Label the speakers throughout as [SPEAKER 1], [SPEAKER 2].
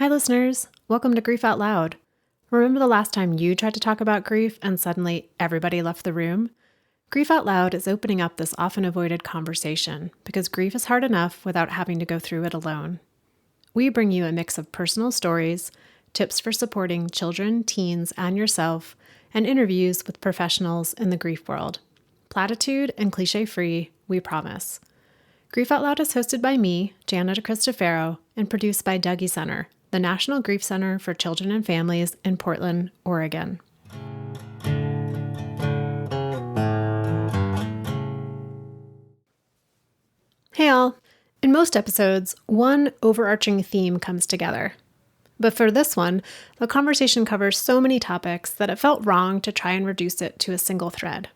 [SPEAKER 1] Hi, listeners. Welcome to Grief Out Loud. Remember the last time you tried to talk about grief and suddenly everybody left the room? Grief Out Loud is opening up this often avoided conversation because grief is hard enough without having to go through it alone. We bring you a mix of personal stories, tips for supporting children, teens, and yourself, and interviews with professionals in the grief world. Platitude and cliche-free, we promise. Grief Out Loud is hosted by me, Jana DeCristofaro, and produced by Dougie Center, the National Grief Center for Children and Families in Portland, Oregon. Hey all. In most episodes, one overarching theme comes together. But for this one, the conversation covers so many topics that it felt wrong to try and reduce it to a single thread.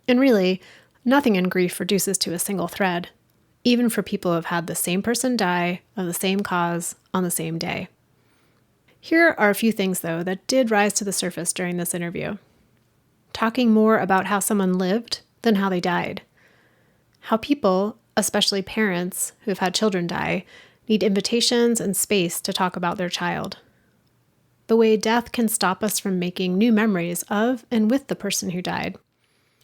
[SPEAKER 1] And really, nothing in grief reduces to a single thread, even for people who have had the same person die of the same cause on the same day. Here are a few things, though, that did rise to the surface during this interview. Talking more about how someone lived than how they died. How people, especially parents who have had children die, need invitations and space to talk about their child. The way death can stop us from making new memories of and with the person who died.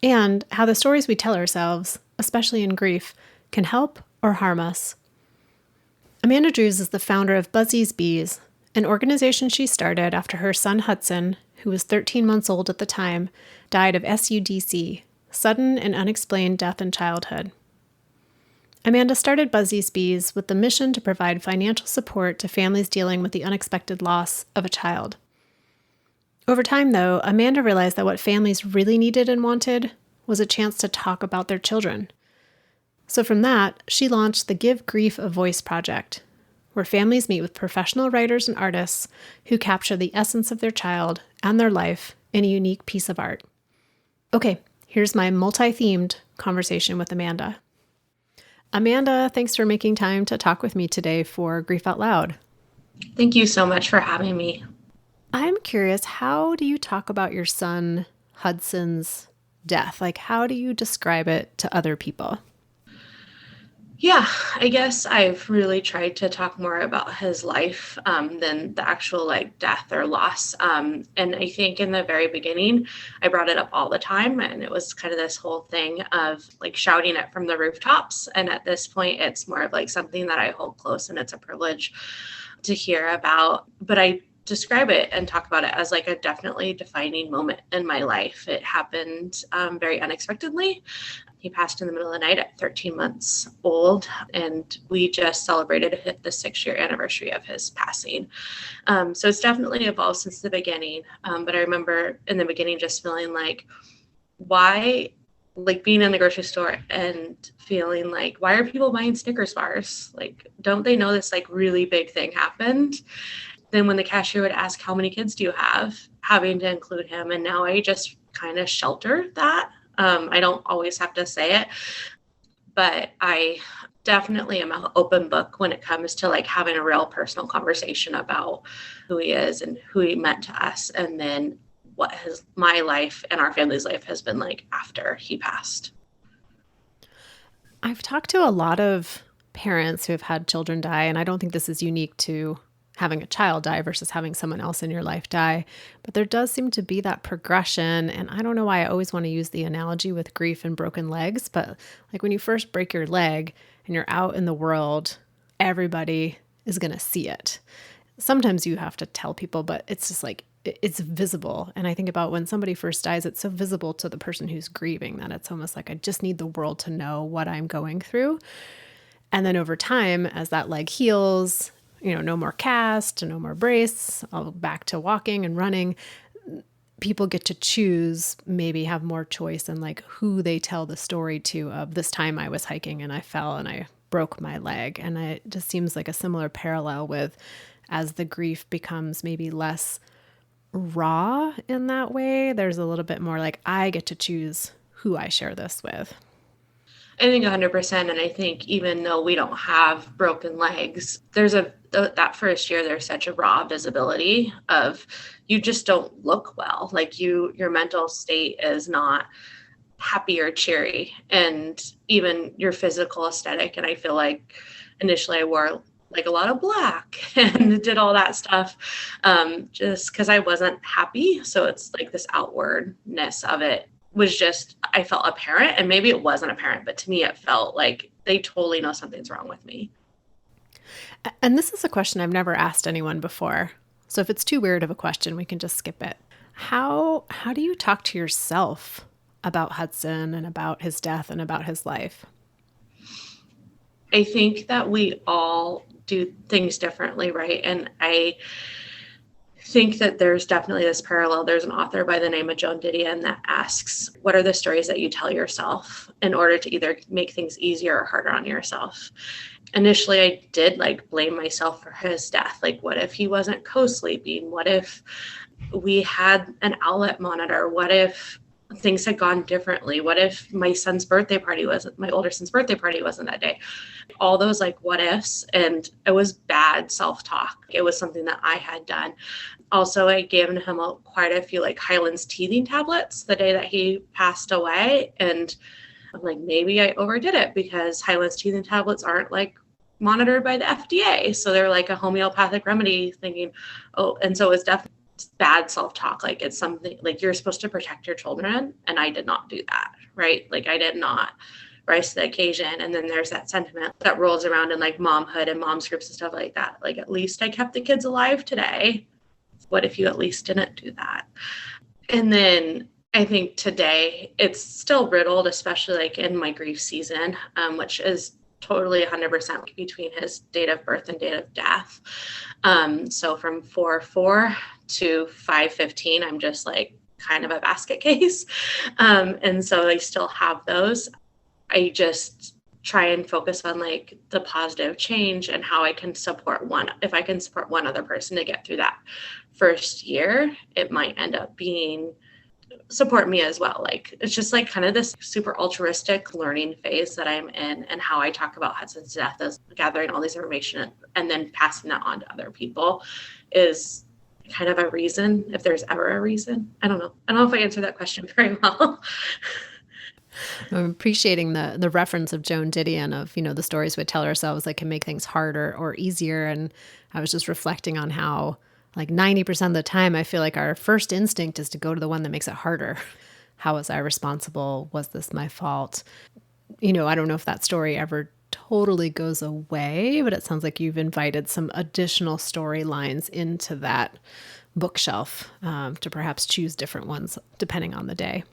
[SPEAKER 1] And how the stories we tell ourselves, especially in grief, can help or harm us. Amanda Drews is the founder of Buzzy's Bees, an organization she started after her son Hudson, who was 13 months old at the time, died of SUDC, sudden and unexplained death in childhood. Amanda started Buzzy's Bees with the mission to provide financial support to families dealing with the unexpected loss of a child. Over time, though, Amanda realized that what families really needed and wanted was a chance to talk about their children. So from that, she launched the Give Grief a Voice project, where families meet with professional writers and artists who capture the essence of their child and their life in a unique piece of art. Okay, here's my multi-themed conversation with Amanda. Amanda, thanks for making time to talk with me today for Grief Out Loud.
[SPEAKER 2] Thank you so much for having me.
[SPEAKER 1] I'm curious, how do you talk about your son Hudson's death? Like, how do you describe it to other people?
[SPEAKER 2] Yeah, I guess I've really tried to talk more about his life than the actual death or loss. And I think in the very beginning, I brought it up all the time, and it was kind of this whole thing of shouting it from the rooftops. And at this point, it's more of something that I hold close, and it's a privilege to hear about. But I describe it and talk about it as a definitely defining moment in my life. It happened very unexpectedly. He passed in the middle of the night at 13 months old, and we just celebrated the 6-year anniversary of his passing. So it's definitely evolved since the beginning. But I remember in the beginning just feeling why, being in the grocery store and feeling why are people buying Snickers bars? Don't they know this really big thing happened? Then when the cashier would ask, how many kids do you have? Having to include him. And now I just kind of shelter that. I don't always have to say it, but I definitely am an open book when it comes to having a real personal conversation about who he is and who he meant to us. And then what my life and our family's life has been like after he passed.
[SPEAKER 1] I've talked to a lot of parents who have had children die, and I don't think this is unique to having a child die versus having someone else in your life die. But there does seem to be that progression. And I don't know why I always want to use the analogy with grief and broken legs, but when you first break your leg and you're out in the world, everybody is going to see it. Sometimes you have to tell people, but it's just it's visible. And I think about when somebody first dies, it's so visible to the person who's grieving that it's almost I just need the world to know what I'm going through. And then over time, as that leg heals, no more cast, no more brace, all back to walking and running. People get to choose, maybe have more choice in who they tell the story to of this time I was hiking and I fell and I broke my leg. And it just seems like a similar parallel with as the grief becomes maybe less raw in that way, there's a little bit more I get to choose who I share this with.
[SPEAKER 2] I think 100%. And I think even though we don't have broken legs, there's that first year, there's such a raw visibility of you just don't look well. Your mental state is not happy or cheery, and even your physical aesthetic. And I feel initially I wore like a lot of black and did all that stuff, just because I wasn't happy. So it's like this outwardness of it was just, I felt apparent, and maybe it wasn't apparent, but to me it felt like they totally know something's wrong with me.
[SPEAKER 1] And this is a question I've never asked anyone before. So if it's too weird of a question, we can just skip it. How do you talk to yourself about Hudson and about his death and about his life?
[SPEAKER 2] I think that we all do things differently, right? And I think that there's definitely this parallel. There's an author by the name of Joan Didion that asks, what are the stories that you tell yourself in order to either make things easier or harder on yourself? Initially, I did like blame myself for his death. Like, what if he wasn't co-sleeping? What if we had an outlet monitor? What if things had gone differently? What if my older son's birthday party wasn't that day? All those like what ifs, and it was bad self-talk. It was something that I had done. Also, I gave him quite a few like Highlands teething tablets the day that he passed away, and I'm like, maybe I overdid it because Highlands teething tablets aren't like monitored by the FDA, so they're like a homeopathic remedy. Thinking, oh, and so it's definitely bad self-talk. Like, it's something like you're supposed to protect your children, and I did not do that, right? Like, I did not rise to the occasion. And then there's that sentiment that rolls around in like momhood and mom's groups and stuff like that. Like, at least I kept the kids alive today. What if you at least didn't do that? And then I think today it's still riddled, especially like in my grief season, which is totally 100% between his date of birth and date of death. So from 4/4 to 5/15, I'm just like kind of a basket case. And so I still have those. I just try and focus on like the positive change and how I can support if I can support one other person to get through that first year, it might end up being support me as well. Like, it's just like kind of this super altruistic learning phase that I'm in, and how I talk about Hudson's death as gathering all these information and then passing that on to other people is kind of a reason, if there's ever a reason. I don't know if I answered that question very well.
[SPEAKER 1] I'm appreciating the reference of Joan Didion of, the stories we tell ourselves that can make things harder or easier. And I was just reflecting on how like 90% of the time, I feel like our first instinct is to go to the one that makes it harder. How was I responsible? Was this my fault? I don't know if that story ever totally goes away, but it sounds like you've invited some additional storylines into that bookshelf to perhaps choose different ones depending on the day.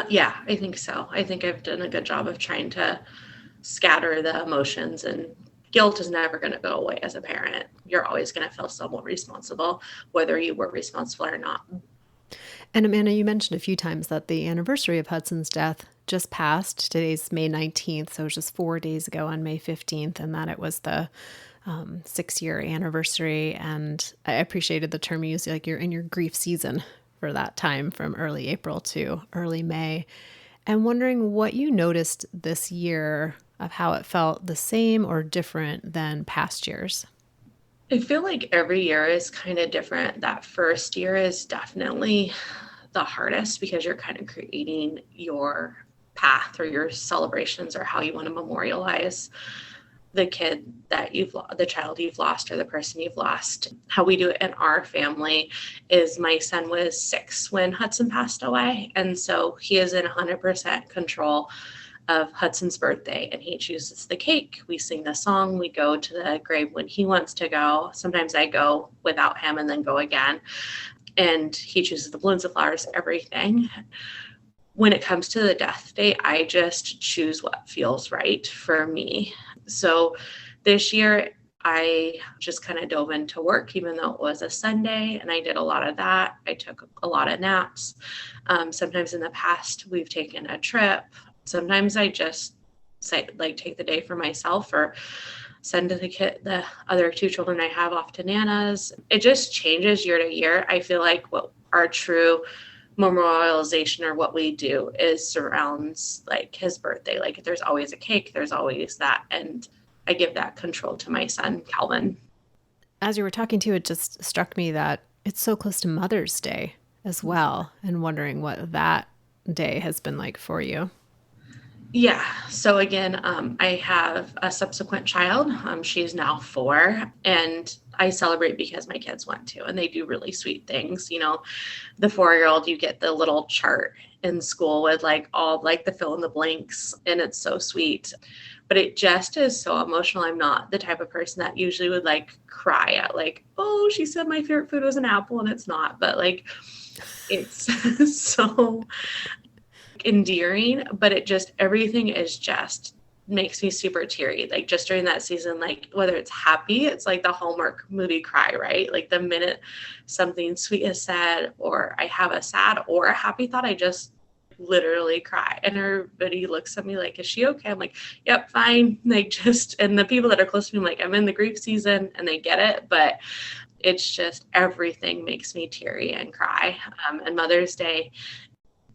[SPEAKER 2] Yeah, I think so. I think I've done a good job of trying to scatter the emotions, and guilt is never going to go away as a parent. You're always going to feel somewhat responsible, whether you were responsible or not.
[SPEAKER 1] And Amanda, you mentioned a few times that the anniversary of Hudson's death just passed. Today's May 19th, so it was just 4 days ago on May 15th, and that it was the 6-year anniversary. And I appreciated the term you used, like you're in your grief season for that time from early April to early May. And wondering what you noticed this year of how it felt the same or different than past years.
[SPEAKER 2] I feel like every year is kind of different. That first year is definitely the hardest because you're kind of creating your path or your celebrations or how you want to memorialize the child you've lost or the person you've lost. How we do it in our family is my son was 6 when Hudson passed away. And so he is in 100% control of Hudson's birthday, and he chooses the cake. We sing the song. We go to the grave when he wants to go. Sometimes I go without him and then go again. And he chooses the balloons, the flowers, everything. When it comes to the death day, I just choose what feels right for me. So this year, I just kind of dove into work, even though it was a Sunday, and I did a lot of that. I took a lot of naps. Sometimes in the past, we've taken a trip. Sometimes I just take the day for myself or send the other 2 children I have off to Nana's. It just changes year to year. I feel like what our true memorialization or what we do is surrounds like his birthday. Like, there's always a cake, there's always that. And I give that control to my son, Calvin.
[SPEAKER 1] As you were talking to, it just struck me that it's so close to Mother's Day as well, and wondering what that day has been like for you.
[SPEAKER 2] Yeah. So again, I have a subsequent child. She's now 4, and I celebrate because my kids want to, and they do really sweet things. The 4-year-old, you get the little chart in school with like all like the fill in the blanks, and it's so sweet. But it just is so emotional. I'm not the type of person that usually would like cry at like, oh, she said my favorite food was an apple and it's not. But like, it's so endearing, but it just everything is just makes me super teary. Like just during that season, like whether it's happy, it's like the Hallmark movie cry, right? Like the minute something sweet is said, or I have a sad or a happy thought, I just literally cry. And everybody looks at me like, is she okay? I'm like, yep, fine. Like just, and the people that are close to me, I'm like, I'm in the grief season, and they get it, but it's just everything makes me teary and cry. And Mother's Day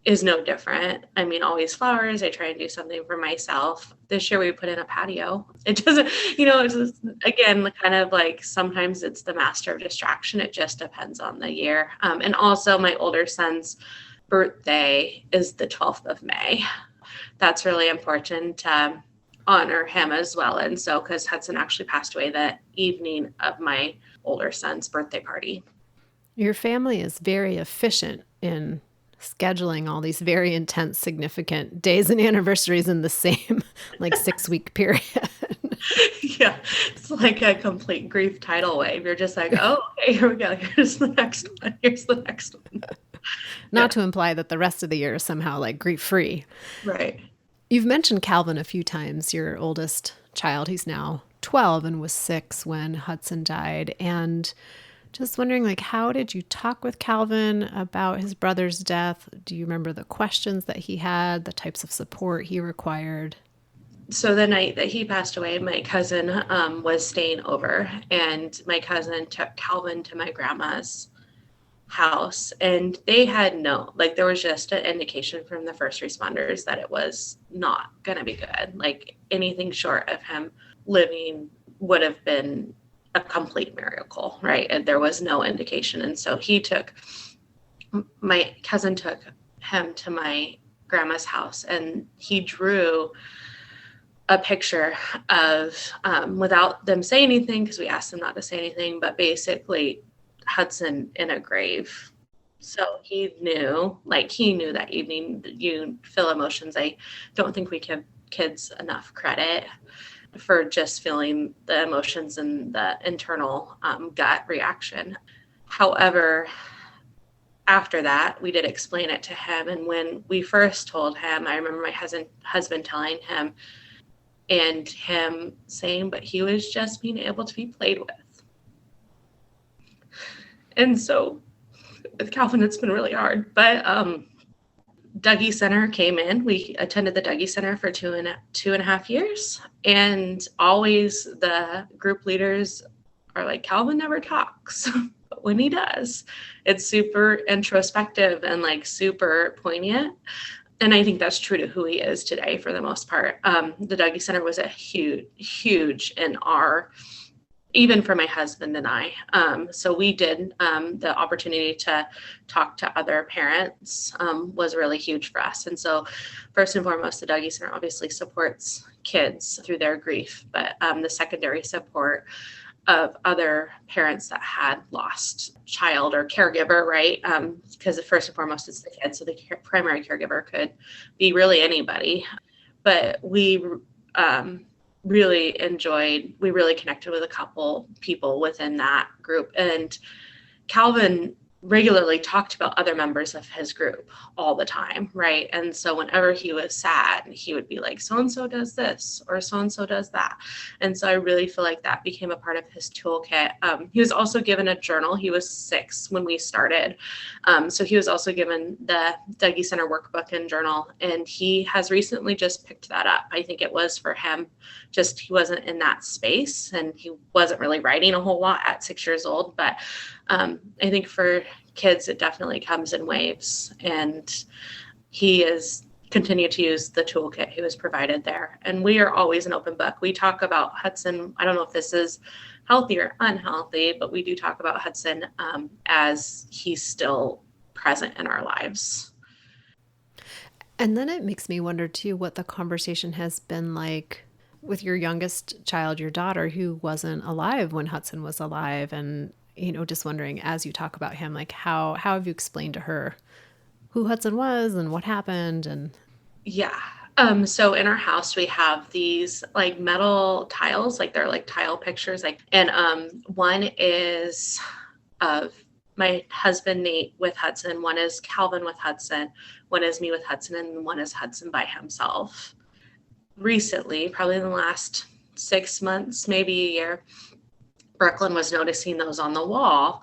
[SPEAKER 2] is no different. I mean, always flowers. I try and do something for myself. This year we put in a patio. It doesn't, it's just, again, kind of like sometimes it's the master of distraction. It just depends on the year. And also, my older son's birthday is the 12th of May. That's really important to honor him as well. And so, because Hudson actually passed away the evening of my older son's birthday party.
[SPEAKER 1] Your family is very efficient in scheduling all these very intense, significant days and anniversaries in the same like 6 week period.
[SPEAKER 2] Yeah, it's like a complete grief tidal wave. You're just like, oh, okay, here we go. Here's the next one. Here's the next one. Yeah,
[SPEAKER 1] Not to imply that the rest of the year is somehow like grief free.
[SPEAKER 2] right.
[SPEAKER 1] You've mentioned Calvin a few times, your oldest child. He's now 12 and was 6 when Hudson died. And just wondering, like, how did you talk with Calvin about his brother's death? Do you remember the questions that he had, the types of support he required?
[SPEAKER 2] So the night that he passed away, my cousin was staying over, and my cousin took Calvin to my grandma's house, and they had like there was just an indication from the first responders that it was not going to be good. Like anything short of him living would have been a complete miracle, right? And there was no indication. And so my cousin took him to my grandma's house, and he drew a picture of, without them saying anything, because we asked them not to say anything, but basically Hudson in a grave. So he knew that evening. You feel emotions. I don't think we give kids enough credit for just feeling the emotions and the internal gut reaction. However, after that, we did explain it to him. And when we first told him, I remember my husband telling him and him saying, but he was just being able to be played with. And so with Calvin, it's been really hard. But Dougie Center came in. We attended the Dougie Center for two and a half years. And always the group leaders are like, Calvin never talks. But when he does, it's super introspective and like super poignant. And I think that's true to who he is today for the most part. The Dougie Center was a huge in our, even for my husband and I. So we did, the opportunity to talk to other parents was really huge for us. And so first and foremost, the Dougie Center obviously supports kids through their grief, but the secondary support of other parents that had lost child or caregiver, right? Because first and foremost, it's the kid. So the primary caregiver could be really anybody. But we really connected with a couple people within that group. And Calvin regularly talked about other members of his group all the time, right? And so whenever he was sad, he would be like, so-and-so does this or so-and-so does that. And so I really feel like that became a part of his toolkit. He was also given a journal. He was 6 when we started. So he was also given the Dougie Center workbook and journal, and he has recently just picked that up. I think it was for him, just he wasn't in that space and he wasn't really writing a whole lot at 6 years old, but I think for kids, it definitely comes in waves, and he is continued to use the toolkit he was provided there. And we are always an open book. We talk about Hudson. I don't know if this is healthy or unhealthy, but we do talk about Hudson as he's still present in our lives.
[SPEAKER 1] And then it makes me wonder too what the conversation has been like with your youngest child, your daughter, who wasn't alive when Hudson was alive. And, just wondering as you talk about him, like how have you explained to her who Hudson was and what happened? And
[SPEAKER 2] Yeah. So in our house we have these like metal tiles, like they're like tile pictures, like, and one is of my husband Nate with Hudson, one is Calvin with Hudson, one is me with Hudson, and one is Hudson by himself. Recently, probably in the last 6 months, maybe a year, Brooklyn was noticing those on the wall.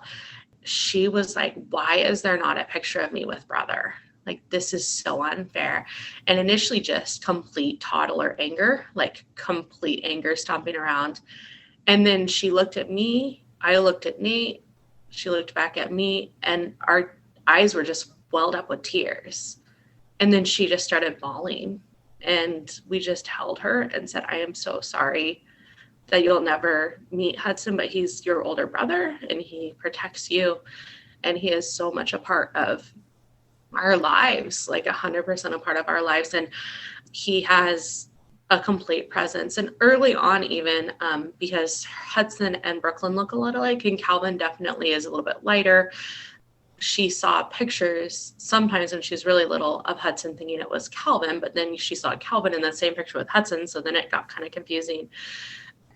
[SPEAKER 2] She was like, why is there not a picture of me with brother? Like, this is so unfair. And initially, just complete toddler anger, like complete anger stomping around. And then she looked at me. I looked at Nate. She looked back at me, and our eyes were just welled up with tears. And then she just started bawling. And we just held her and said, I am so sorry that you'll never meet Hudson, but he's your older brother and he protects you. And he is so much a part of our lives, like 100% a part of our lives. And he has a complete presence. And early on, even because Hudson and Brooklyn look a lot alike, and Calvin definitely is a little bit lighter. She saw pictures sometimes when she was really little of Hudson thinking it was Calvin, but then she saw Calvin in the same picture with Hudson. So then it got kind of confusing.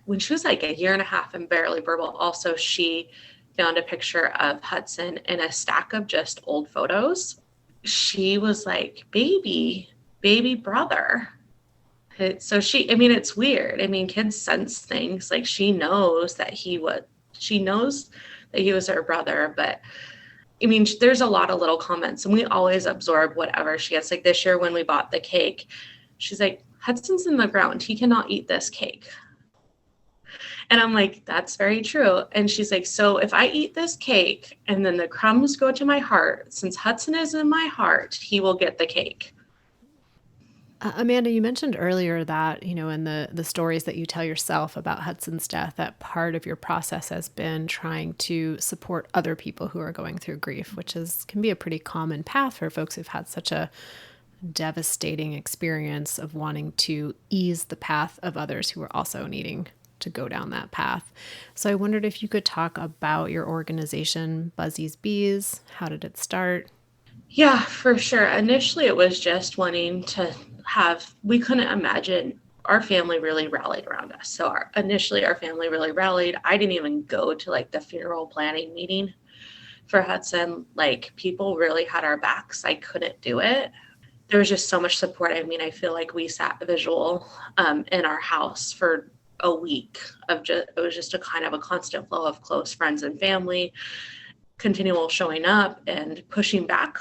[SPEAKER 2] When she was like a year and a half and barely verbal, also, she found a picture of Hudson in a stack of just old photos. She was like, baby brother. So it's weird. I mean, kids sense things. Like, she knows that he was her brother, but I mean, there's a lot of little comments, and we always absorb whatever she gets. Like this year when we bought the cake, she's like, Hudson's in the ground. He cannot eat this cake. And I'm like, that's very true. And she's like, so if I eat this cake and then the crumbs go to my heart, since Hudson is in my heart, he will get the cake.
[SPEAKER 1] Amanda, you mentioned earlier that, in the stories that you tell yourself about Hudson's death, that part of your process has been trying to support other people who are going through grief, which can be a pretty common path for folks who've had such a devastating experience of wanting to ease the path of others who are also needing to go down that path. So I wondered if you could talk about your organization, Buzzy's Bees. How did it start?
[SPEAKER 2] Yeah, for sure. Initially, it was just wanting to we couldn't imagine. Our family really rallied around us. So initially our family really rallied. I didn't even go to like the funeral planning meeting for Hudson. Like, people really had our backs. I couldn't do it. There was just so much support. I mean, I feel like we sat visual in our house for a week it was just a kind of a constant flow of close friends and family, continual showing up and pushing back.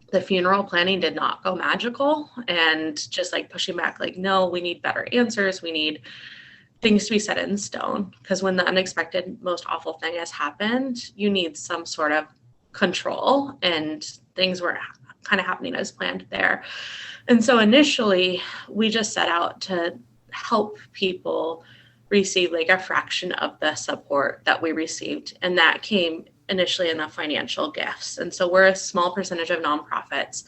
[SPEAKER 2] The funeral planning did not go magical, and just like pushing back, like, no, we need better answers. We need things to be set in stone, because when the unexpected, most awful thing has happened, you need some sort of control, and things were kind of happening as planned there. And so initially we just set out to help people receive like a fraction of the support that we received. And that came initially in the financial gifts. And so we're a small percentage of nonprofits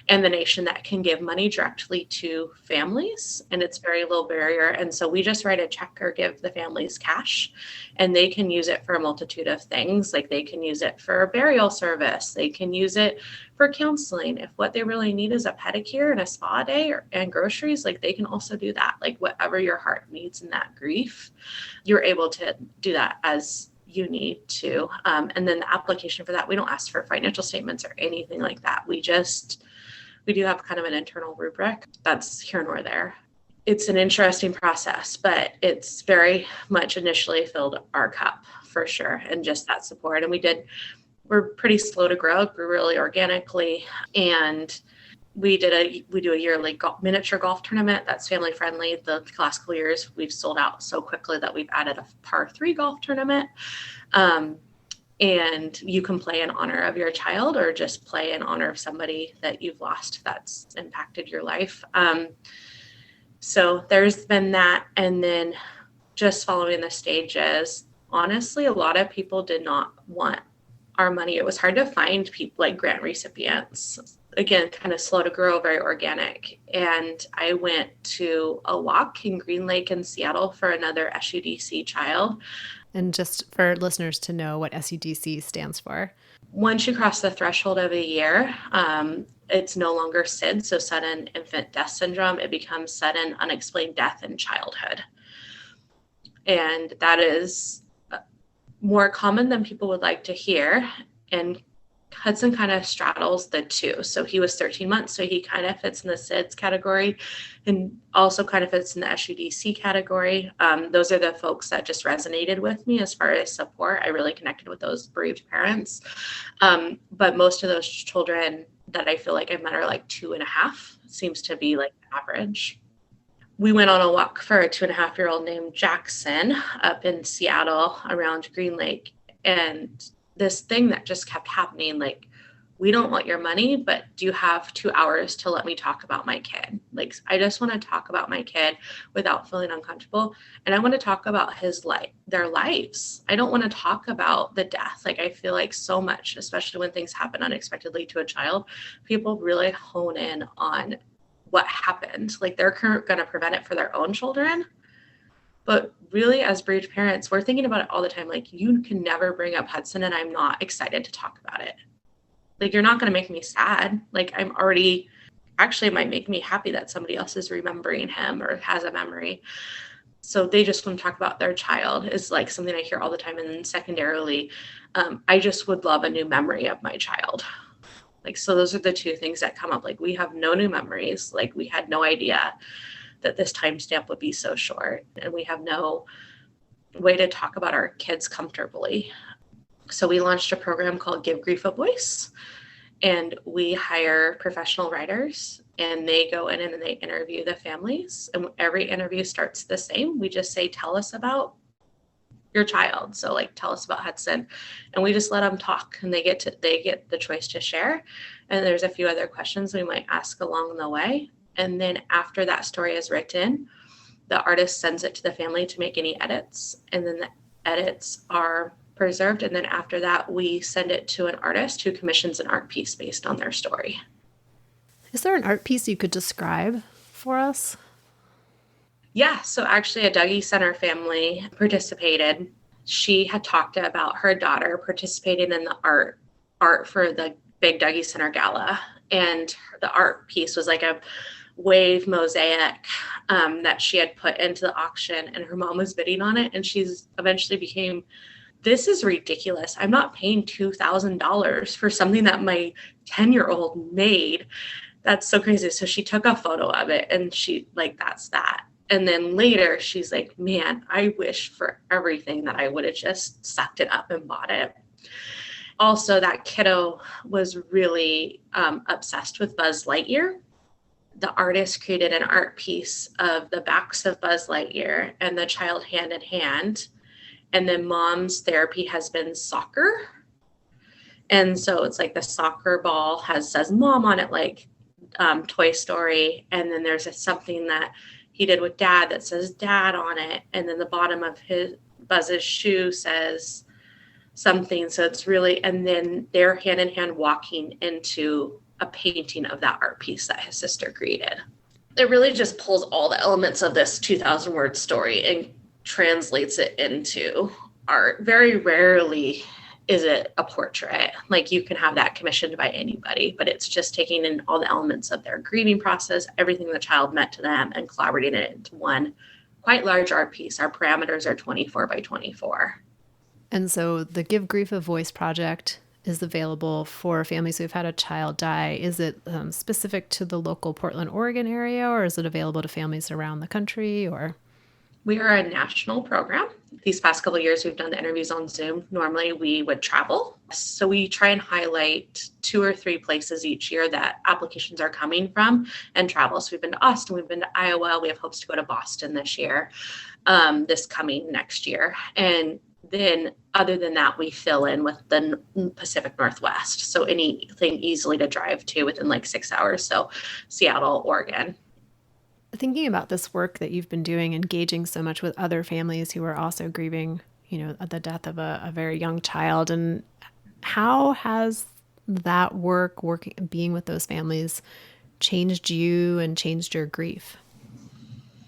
[SPEAKER 2] in the nation that can give money directly to families, and it's very low barrier. And so we just write a check or give the families cash, and they can use it for a multitude of things. Like, they can use it for a burial service. They can use it for counseling. If what they really need is a pedicure and a spa day and groceries, like, they can also do that. Like, whatever your heart needs in that grief, you're able to do that as you need to. And then the application for that, we don't ask for financial statements or anything like that. We do have kind of an internal rubric that's here nor there. It's an interesting process, but it's very much initially filled our cup for sure. And just that support. And we're pretty slow to grow, grew really organically. And we do a yearly miniature golf tournament that's family friendly. The last couple years, we've sold out so quickly that we've added a par 3 golf tournament. And you can play in honor of your child, or just play in honor of somebody that you've lost that's impacted your life. So there's been that. And then just following the stages, honestly, a lot of people did not want our money. It was hard to find people like grant recipients. again, kind of slow to grow, very organic. And I went to a walk in Green Lake in Seattle for another SUDC child.
[SPEAKER 1] And just for listeners to know what SUDC stands for.
[SPEAKER 2] Once you cross the threshold of a year, it's no longer SID, so sudden infant death syndrome. It becomes sudden unexplained death in childhood. And that is more common than people would like to hear. And Hudson kind of straddles the two. So he was 13 months, so he kind of fits in the SIDS category and also kind of fits in the SUDC category. Those are the folks that just resonated with me as far as support. I really connected with those bereaved parents. But most of those children that I feel like I've met are like 2.5, seems to be like average. We went on a walk for a 2.5-year-old named Jackson up in Seattle around Green Lake. And this thing that just kept happening, like, we don't want your money, but do you have 2 hours to let me talk about my kid? Like, I just want to talk about my kid without feeling uncomfortable. And I want to talk about their lives. I don't want to talk about the death. Like, I feel like so much, especially when things happen unexpectedly to a child, people really hone in on what happened. Like, they're going to prevent it for their own children. But really, as bereaved parents, we're thinking about it all the time. Like, you can never bring up Hudson and I'm not excited to talk about it. Like, you're not going to make me sad. Like, it might make me happy that somebody else is remembering him or has a memory. So they just want to talk about their child is like something I hear all the time. And then secondarily, I just would love a new memory of my child. Like, so those are the two things that come up. Like, we have no new memories. Like, we had no idea that this timestamp would be so short, and we have no way to talk about our kids comfortably. So we launched a program called Give Grief a Voice, and we hire professional writers, and they go in and they interview the families. And every interview starts the same. We just say, tell us about your child. So, like, tell us about Hudson, and we just let them talk, and they get the choice to share. And there's a few other questions we might ask along the way. And then after that story is written, the artist sends it to the family to make any edits, and then the edits are preserved. And then after that, we send it to an artist who commissions an art piece based on their story.
[SPEAKER 1] Is there an art piece you could describe for us?
[SPEAKER 2] Yeah, so actually a Dougie Center family participated. She had talked about her daughter participating in the art for the big Dougie Center gala. And the art piece was like a wave mosaic that she had put into the auction, and her mom was bidding on it. And she's eventually became, this is ridiculous. I'm not paying $2,000 for something that my 10-year-old made. That's so crazy. So she took a photo of it, and she like, that's that. And then later she's like, man, I wish for everything that I would have just sucked it up and bought it. Also, that kiddo was really obsessed with Buzz Lightyear. The artist created an art piece of the backs of Buzz Lightyear and the child hand in hand. And then mom's therapy has been soccer. And so it's like the soccer ball says mom on it, like Toy Story. And then there's something that he did with dad that says dad on it. And then the bottom of Buzz's shoe says something. So it's really, and then they're hand in hand walking into a painting of that art piece that his sister created. It really just pulls all the elements of this 2,000 word story and translates it into art. Very rarely is it a portrait. Like, you can have that commissioned by anybody, but it's just taking in all the elements of their grieving process, everything the child meant to them, and collaborating it into one quite large art piece. Our parameters are 24 by 24.
[SPEAKER 1] And so the Give Grief a Voice project is available for families who've had a child die. Is it specific to the local Portland, Oregon area, or is it available to families around the country? Or
[SPEAKER 2] we are a national program. These past couple of years, we've done the interviews on Zoom. Normally, we would travel. So we try and highlight 2 or 3 places each year that applications are coming from and travel. So we've been to Austin, we've been to Iowa. We have hopes to go to Boston this year, this coming next year. And then other than that, we fill in with the Pacific Northwest. So anything easily to drive to within like 6 hours. So Seattle, Oregon.
[SPEAKER 1] Thinking about this work that you've been doing, engaging so much with other families who are also grieving, the death of a very young child, and how has that working, being with those families changed you and changed your grief?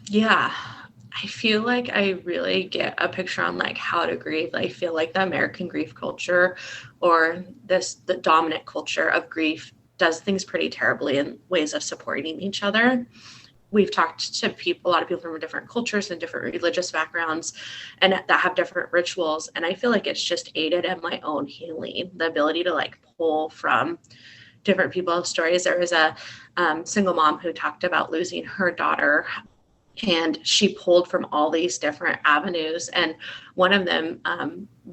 [SPEAKER 2] Yeah. I feel like I really get a picture on like how to grieve. I feel like the American grief culture or the dominant culture of grief does things pretty terribly in ways of supporting each other. We've talked to people, a lot of people from different cultures and different religious backgrounds and that have different rituals. And I feel like it's just aided in my own healing, the ability to like pull from different people's stories. There was a single mom who talked about losing her daughter, and she pulled from all these different avenues, and one of them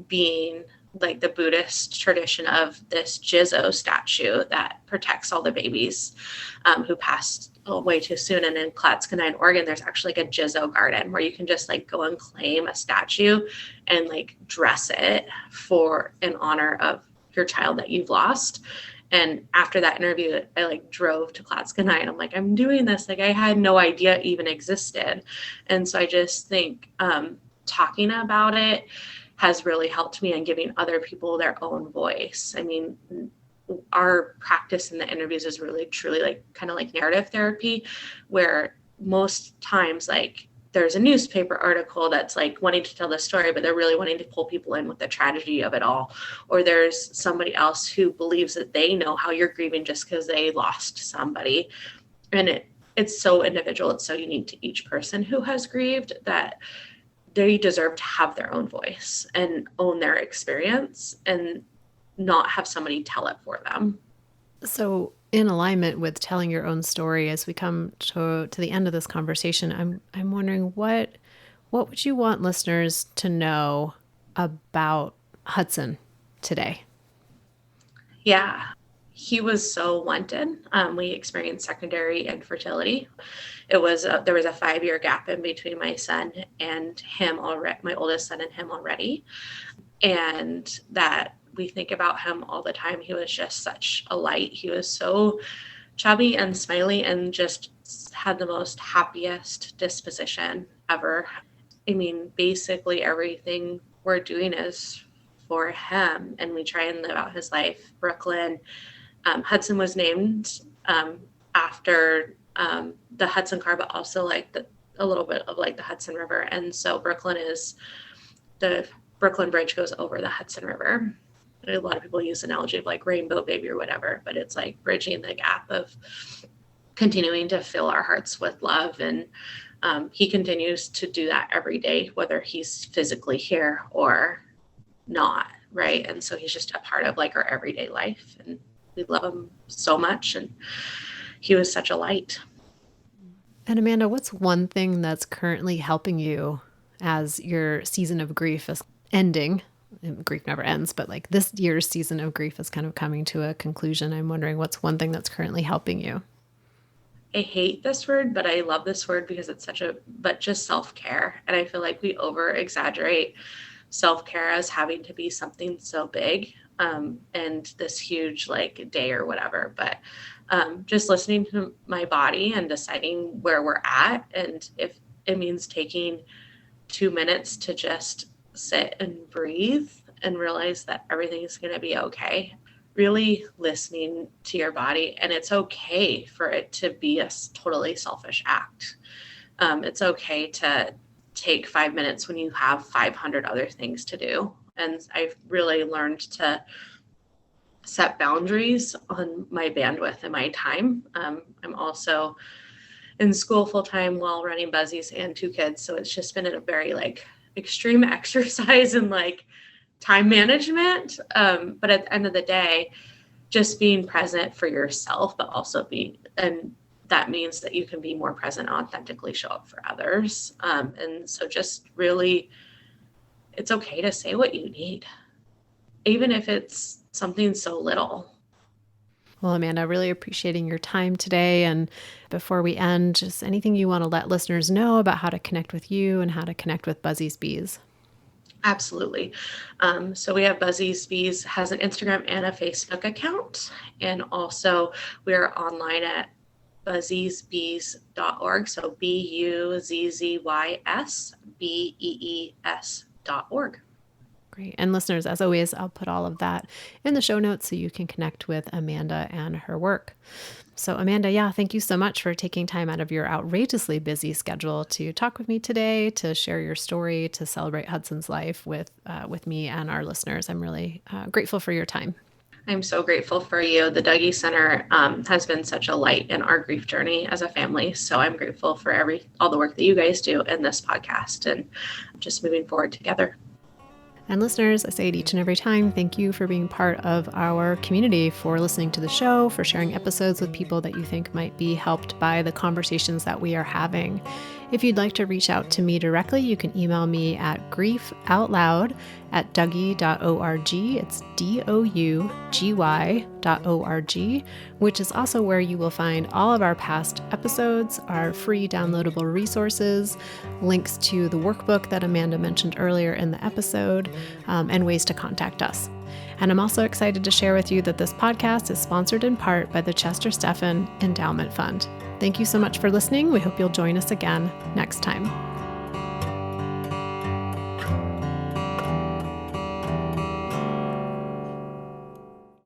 [SPEAKER 2] being like the Buddhist tradition of this Jizo statue that protects all the babies who passed way too soon. And in Klatskanine, Oregon, there's actually like a Jizo garden where you can just like go and claim a statue and like dress it for in honor of your child that you've lost. And after that interview, I like drove to Klatskanine. I'm like, I'm doing this. Like I had no idea it even existed. And so I just think talking about it has really helped me in giving other people their own voice. I mean, our practice in the interviews is really truly like kind of like narrative therapy, where most times like there's a newspaper article that's like wanting to tell the story, but they're really wanting to pull people in with the tragedy of it all. Or there's somebody else who believes that they know how you're grieving just because they lost somebody. And it's so individual, it's so unique to each person who has grieved that they deserve to have their own voice and own their experience and not have somebody tell it for them.
[SPEAKER 1] So, in alignment with telling your own story, as we come to the end of this conversation, I'm wondering what would you want listeners to know about Hudson today?
[SPEAKER 2] Yeah, he was so wanted. We experienced secondary infertility. There was a 5 year gap in between my son and him already, my oldest son and him already, and that we think about him all the time. He was just such a light. He was so chubby and smiley and just had the most happiest disposition ever. I mean, basically everything we're doing is for him, and we try and live out his life. Brooklyn, Hudson was named after the Hudson car, but also like a little bit of like the Hudson River. And so Brooklyn is the Brooklyn Bridge goes over the Hudson River. A lot of people use the analogy of like Rainbow Baby or whatever, but it's like bridging the gap of continuing to fill our hearts with love. And he continues to do that every day, whether he's physically here or not. Right. And so he's just a part of like our everyday life. And we love him so much. And he was such a light.
[SPEAKER 1] And Amanda, what's one thing that's currently helping you as your season of grief is ending? Grief never ends, but like this year's season of grief is kind of coming to a conclusion. I'm wondering what's one thing that's currently helping you?
[SPEAKER 2] I hate this word, but I love this word because it's but just self-care. And I feel like we over exaggerate self-care as having to be something so big and this huge like day or whatever. But just listening to my body and deciding where we're at. And if it means taking 2 minutes to just sit and breathe and realize that everything is going to be okay. Really listening to your body, and it's okay for it to be a totally selfish act. It's okay to take 5 minutes when you have 500 other things to do. And I've really learned to set boundaries on my bandwidth and my time. I'm also in school full time while running Buzzies and 2 kids. So it's just been a very like extreme exercise in like time management. But at the end of the day, just being present for yourself, but also and that means that you can be more present, authentically show up for others. And so just really, it's okay to say what you need, even if it's something so little.
[SPEAKER 1] Well, Amanda, really appreciating your time today. And before we end, just anything you want to let listeners know about how to connect with you and how to connect with Buzzy's Bees.
[SPEAKER 2] Absolutely. So we have Buzzy's Bees has an Instagram and a Facebook account. And also we're online at buzzysbees.org. So BUZZYSBEES.org.
[SPEAKER 1] Great. And listeners, as always, I'll put all of that in the show notes so you can connect with Amanda and her work. So Amanda, thank you so much for taking time out of your outrageously busy schedule to talk with me today, to share your story, to celebrate Hudson's life with me and our listeners. I'm really grateful for your time.
[SPEAKER 2] I'm so grateful for you. The Dougie Center has been such a light in our grief journey as a family. So I'm grateful for all the work that you guys do in this podcast and just moving forward together.
[SPEAKER 1] And listeners, I say it each and every time, thank you for being part of our community, for listening to the show, for sharing episodes with people that you think might be helped by the conversations that we are having. If you'd like to reach out to me directly, you can email me at griefoutloud@dougie.org. It's DOUGY.org, which is also where you will find all of our past episodes, our free downloadable resources, links to the workbook that Amanda mentioned earlier in the episode, and ways to contact us. And I'm also excited to share with you that this podcast is sponsored in part by the Chester Stephan Endowment Fund. Thank you so much for listening. We hope you'll join us again next time.